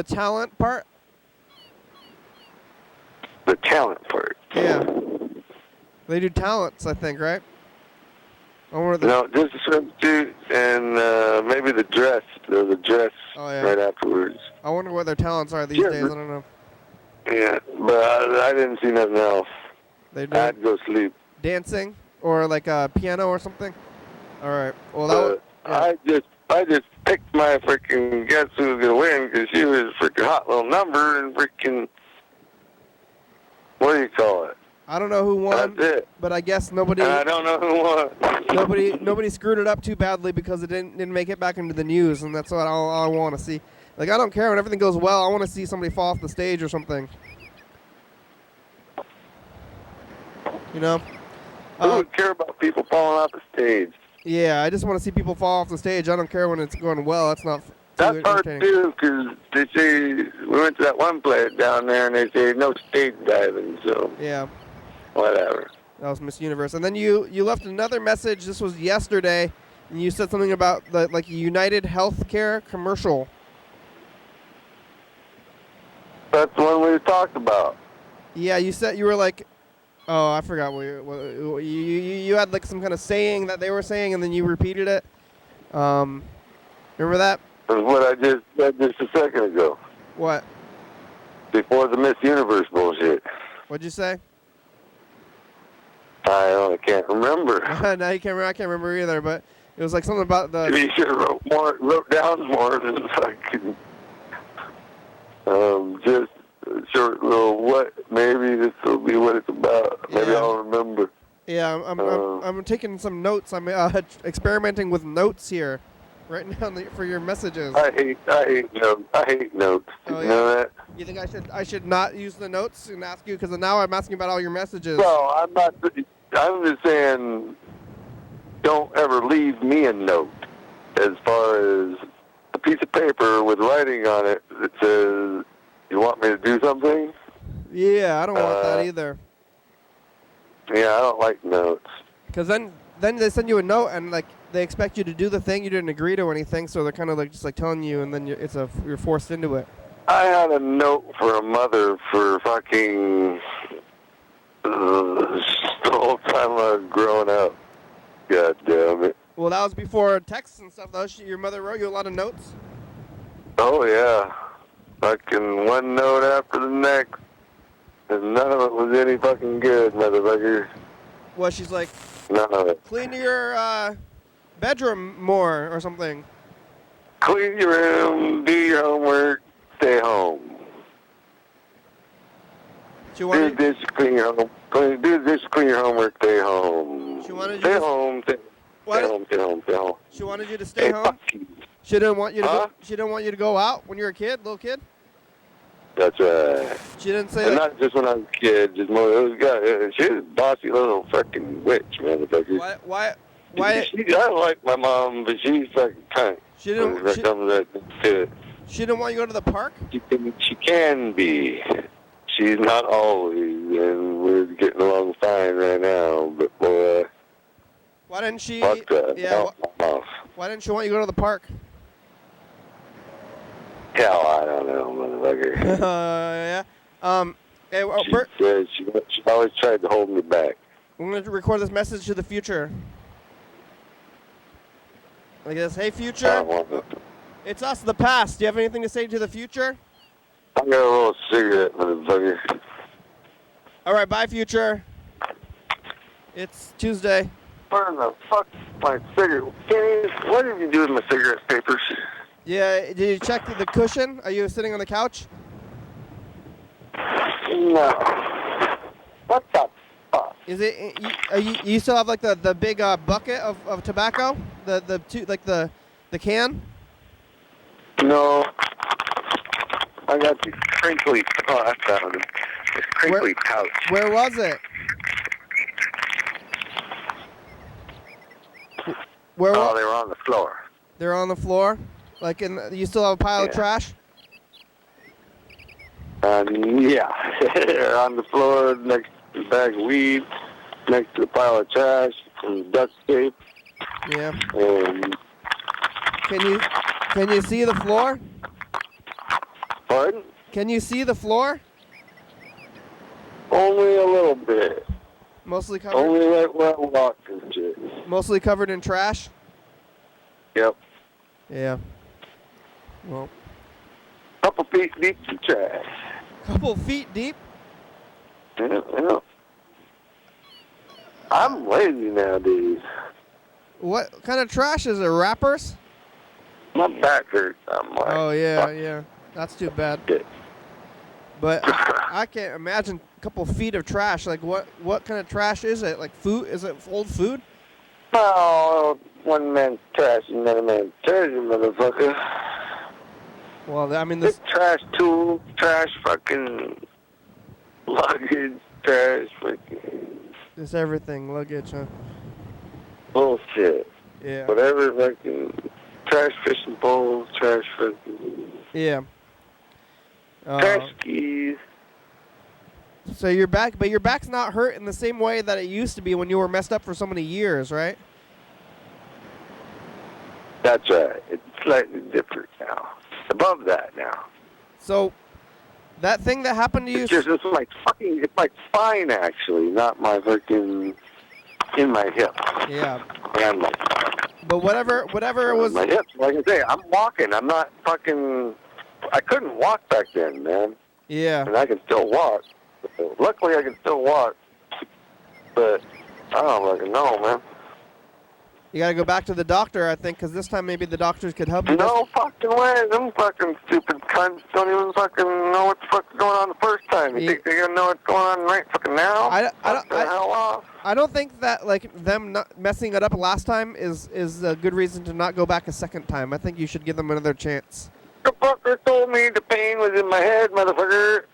talent part? The talent part? Yeah. They do talents, I think, right? No, just a swimsuit and maybe the dress. The dress right afterwards. I wonder what their talents are these days. I don't know. Yeah, but I didn't see nothing else. I'd go sleep. Dancing or like a piano or something. All right. Well, I just picked my freaking guess who was gonna win because she was a freaking hot little number and freaking what do you call it? I don't know who won. That's it. But I guess nobody. I don't know who won. Nobody screwed it up too badly because it didn't make it back into the news, and that's what all I want to see. Like I don't care when everything goes well. I want to see somebody fall off the stage or something. You know. Who would care about people falling off the stage? Yeah, I just want to see people fall off the stage. I don't care when it's going well. That's not. That's hard to do because they say we went to that one place down there and they say no stage diving. So yeah, whatever. That was Miss Universe, and then you left another message. This was yesterday, and you said something about the like United Healthcare commercial. That's the one we talked about. Yeah, you said you were like. Oh, I forgot what you had like some kind of saying that they were saying, and then you repeated it. Remember that? That's what I just said just a second ago. What? Before the Miss Universe bullshit. What'd you say? I can't remember. No, you can't remember. I can't remember either, but it was like something about the... You should have wrote down more than fucking... just a short little what. Maybe this will be what it's about. Maybe I'll remember. Yeah, I'm taking some notes. I'm experimenting with notes here right now for your messages. I hate notes. I hate notes. Oh, you know that? You think I should not use the notes and ask you? Because now I'm asking about all your messages. No, I'm not. I'm just saying, don't ever leave me a note as far as a piece of paper with writing on it that says, you want me to do something? Yeah, I don't want that either. Yeah, I don't like notes. Because then they send you a note and like they expect you to do the thing you didn't agree to or anything, so they're kind of like just like telling you, and then you're forced into it. I had a note for a mother for fucking the whole time I was growing up. God damn it. Well, that was before texts and stuff, though. Your mother wrote you a lot of notes? Oh, yeah. Fucking one note after the next. And none of it was any fucking good, motherfucker. Well, she's like, none of it. Clean your bedroom more or something. Clean your room, do your homework, stay home. Do this, clean your home. Do this, clean your homework, stay home. She wanted you stay to home, stay home, stay home, stay home. She wanted you to stay home? She didn't want you to go, she didn't want you to go out when you were a kid, little kid? That's right. She didn't say and like, not just when I was a kid, just more. She was a bossy little fucking witch, motherfucker. Why? I don't like my mom, but she's fucking kind. She didn't want you to go to the park? She can be. She's not always, and we're getting along fine right now. But boy, why didn't she? Fuck that. Yeah. Why didn't she want you to go to the park? Hell, I don't know, motherfucker. Yeah. Hey, Bert. She always tried to hold me back. I'm going to record this message to the future. Like this. Hey, future. It's us, the past. Do you have anything to say to the future? I got a little cigarette, motherfucker. All right, bye, future. It's Tuesday. Where the fuck my cigarette? Kenny, what did you do with my cigarette papers? Yeah, did you check the cushion? Are you sitting on the couch? No. What the fuck? Is it? You still have like the big bucket of tobacco? The can? No. I got these crinkly. Oh, I found them. This crinkly pouch. Where was it? They were on the floor. They're on the floor? Like, you still have a pile of trash? Yeah. They're on the floor next to the bag of weed, next to the pile of trash, and duct tape. Yeah. And can you see the floor? Pardon? Can you see the floor? Only a little bit. Mostly covered? Only like where I walk and shit. Mostly covered in trash? Yep. Yeah. Well. Couple feet deep in trash. Couple feet deep? Yeah. I'm lazy nowadays. What kind of trash is it? Wrappers? My back hurts. I'm like, oh, yeah. That's too bad. But I can't imagine a couple feet of trash. Like, what kind of trash is it? Like food? Is it old food? Oh, one man's trash, another man's treasure, motherfucker. Well, I mean, this trash tools, trash fucking luggage, trash fucking. Just everything, luggage, huh? Bullshit. Yeah. Whatever fucking trash fishing poles, trash fucking. Yeah. Trash skis. So your back's not hurt in the same way that it used to be when you were messed up for so many years, right? That's right. It's slightly different now. Above that now. So that thing that happened to you. It's like my spine actually, not my fucking in my hip. Yeah. And my But whatever it was. my hips, like I say, I'm walking. I'm not fucking. I couldn't walk back then, man. Yeah. And I can still walk. Luckily, I can still walk. But I don't fucking know, man. You got to go back to the doctor, I think, because this time maybe the doctors could help you. No fucking way. Them fucking stupid cunts don't even fucking know what the fuck's going on the first time. You think they're going to know what's going on right fucking now? I don't think that, like, them not messing it up last time is a good reason to not go back a second time. I think you should give them another chance. The fucker told me the pain was in my head, motherfucker.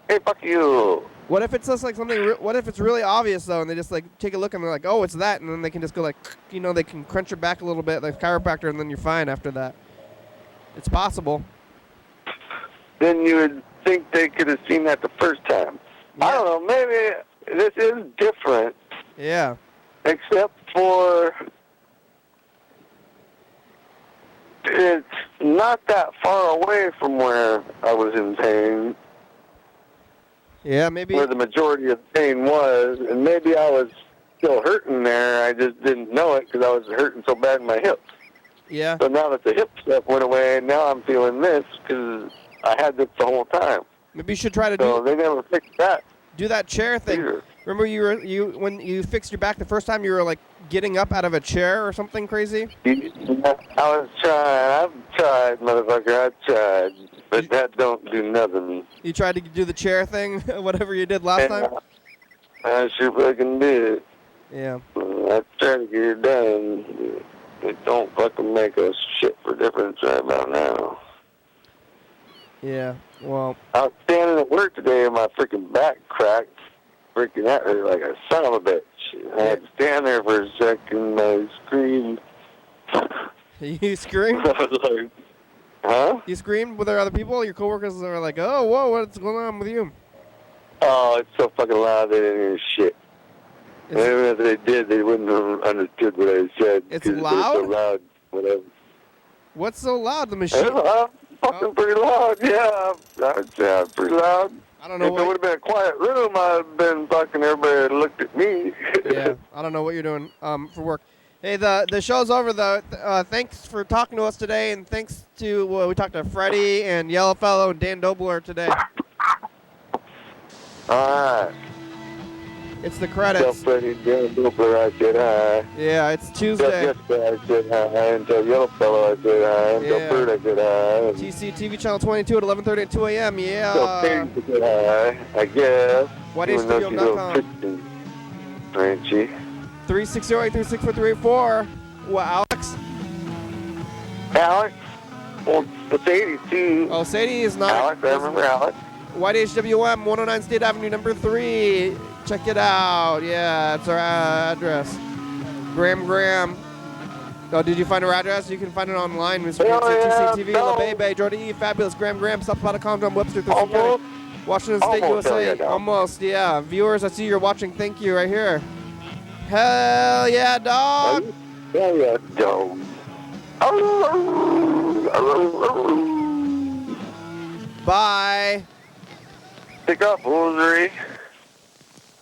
Hey, fuck you. What if it's just like something? What if it's really obvious though, and they just like take a look and they're like, "Oh, it's that," and then they can just go like, they can crunch your back a little bit, like chiropractor, and then you're fine after that. It's possible. Then you would think they could have seen that the first time. Yeah. I don't know. Maybe this is different. Yeah. Except for it's not that far away from where I was in pain. Yeah, maybe. Where the majority of the pain was, and maybe I was still hurting there. I just didn't know it because I was hurting so bad in my hips. Yeah. So now that the hip stuff went away, now I'm feeling this because I had this the whole time. Maybe you should try to So they never fixed that. Do that chair thing. Either. Remember when you fixed your back the first time, you were like getting up out of a chair or something crazy? I was trying. I've tried, motherfucker. I've tried. But that don't do nothing. You tried to do the chair thing, whatever you did last time? I sure fucking did. Yeah. I tried to get it done. It don't fucking make a shit for difference right about now. Yeah, well. I was standing at work today and my freaking back cracked. Freaking that hurt like a son of a bitch. I had to stand there for a second. I screamed. You screamed? I was like, huh? You screamed? Were there other people? Your coworkers were like, "Oh, whoa, what's going on with you?" Oh, it's so fucking loud they didn't hear shit. Even if they did, they wouldn't have understood what I said. It's loud? It's so loud, whatever. What's so loud? The machine? It's fucking pretty loud, yeah. Yeah, pretty loud. I don't know. If it would have been a quiet room, I'd have been fucking everybody looked at me. Yeah, I don't know what you're doing for work. Hey, the show's over, though. Thanks for talking to us today, and thanks to, we talked to Freddie and Yellowfellow and Dan Dobler today. All right. It's the credits. Tell Freddie, Dan Dobler, I said hi. Yeah, it's Tuesday. Tell Jessica, I said hi. And tell Yellowfellow, I said hi. And tell Bird, I said hi. TCTV Channel 22 at 11:30 and 2 a.m., yeah. Tell Katie, I said hi, I guess. YDHWM.com. Ain't she? 360-836-4384. What, Alex? Alex? Well, Sadie, too. Oh, Sadie is not. Alex, I remember Alex. YDHWM, 109 State Avenue, number 3. Check it out. Yeah, that's our address. Graham. Oh, did you find our address? You can find it online. Mr. TCTV, La Bebe, Jordan E, Fabulous, Graham, Southpod.com, John Webster, Thurston County, Washington State, USA. Almost, yeah. Viewers, I see you're watching. Thank you right here. Hell yeah, dog. Hell yeah, dog. Bye. Pick up, Rosary.